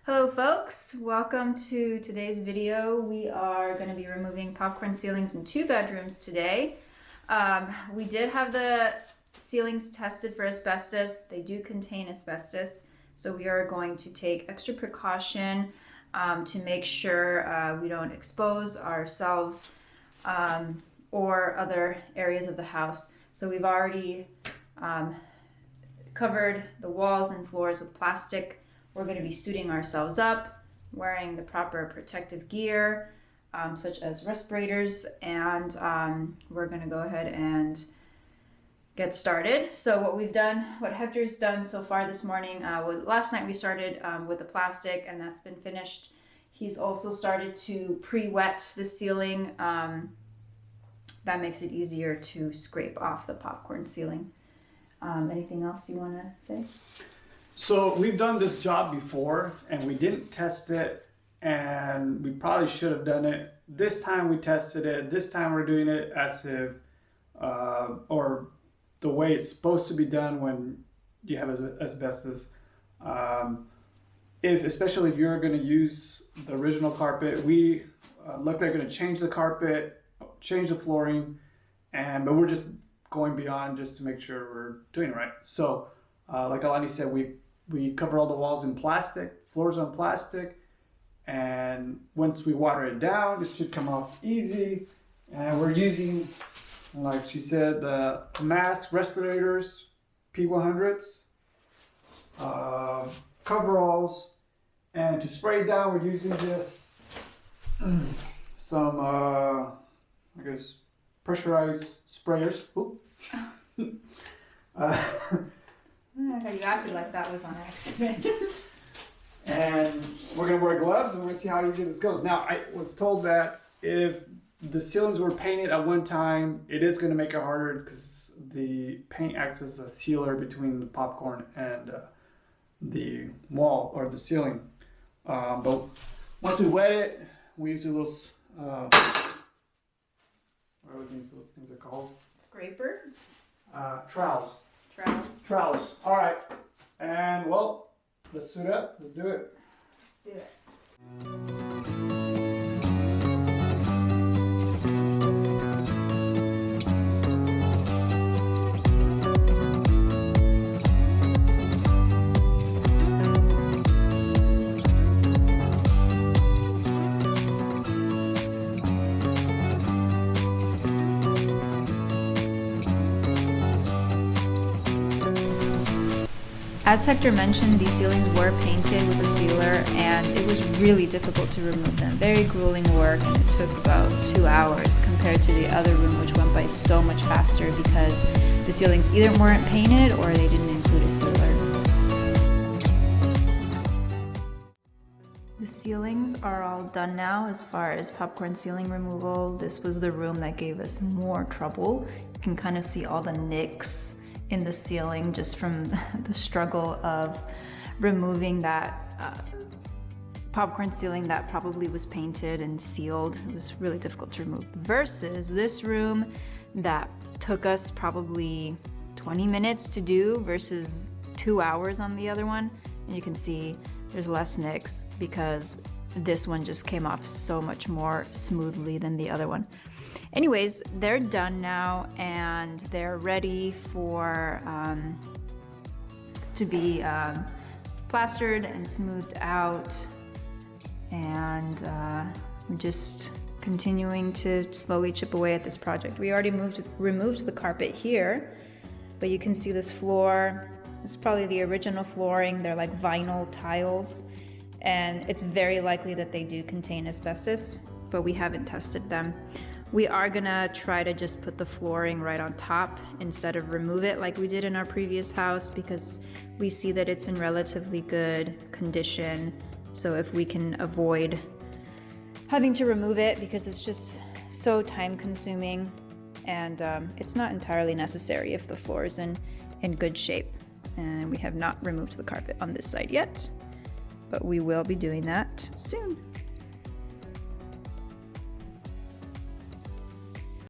Hello folks, welcome to today's video. We are going to be removing popcorn ceilings in 2 bedrooms today. We did have the ceilings tested for asbestos. They do contain asbestos, so we are going to take extra precaution to make sure we don't expose ourselves or other areas of the house. So we've already covered the walls and floors with plastic. We're going to be suiting ourselves up, wearing the proper protective gear, such as respirators, and we're going to go ahead and get started. So what Hector's done so far this morning, last night we started with the plastic, and that's been finished. He's also started to pre-wet the ceiling. That makes it easier to scrape off the popcorn ceiling. Anything else you want to say? So we've done this job before and we didn't test it, and we probably should have done it. This time we tested it. This time we're doing it as if, or the way it's supposed to be done when you have asbestos. Especially if you're going to use the original carpet, we look like going to change the carpet, change the flooring, but we're just going beyond just to make sure we're doing it right. So like Alani said, we cover all the walls in plastic, floors on plastic, and once we water it down, it should come off easy. And we're using, like she said, the mask, respirators, P100s, coveralls, and to spray it down, we're using just some, I guess, pressurized sprayers. You acted like that was on accident. And we're going to wear gloves and we're going to see how easy this goes. Now, I was told that if the ceilings were painted at one time, it is going to make it harder because the paint acts as a sealer between the popcorn and the wall or the ceiling. But once we wet it, we use those, what are those things are called? Scrapers? Trowels. Trowels. Trowels. All right. And well, let's suit up. Let's do it. Let's do it. As Hector mentioned, these ceilings were painted with a sealer, and it was really difficult to remove them. Very grueling work, and it took about 2 hours compared to the other room, which went by so much faster because the ceilings either weren't painted or they didn't include a sealer. The ceilings are all done now as far as popcorn ceiling removal. This was the room that gave us more trouble. You can kind of see all the nicks in the ceiling just from the struggle of removing that popcorn ceiling that probably was painted and sealed. It was really difficult to remove versus this room that took us probably 20 minutes to do versus 2 hours on the other one. And you can see there's less nicks because this one just came off so much more smoothly than the other one. Anyways, they're done now and they're ready for to be plastered and smoothed out, and we're just continuing to slowly chip away at this project. We already removed the carpet here, but you can see this floor. This is probably the original flooring. They're like vinyl tiles, and it's very likely that they do contain asbestos, but we haven't tested them. We are gonna try to just put the flooring right on top instead of remove it like we did in our previous house, because we see that it's in relatively good condition. So if we can avoid having to remove it, because it's just so time consuming, and it's not entirely necessary if the floor is in good shape. And we have not removed the carpet on this side yet, but we will be doing that soon.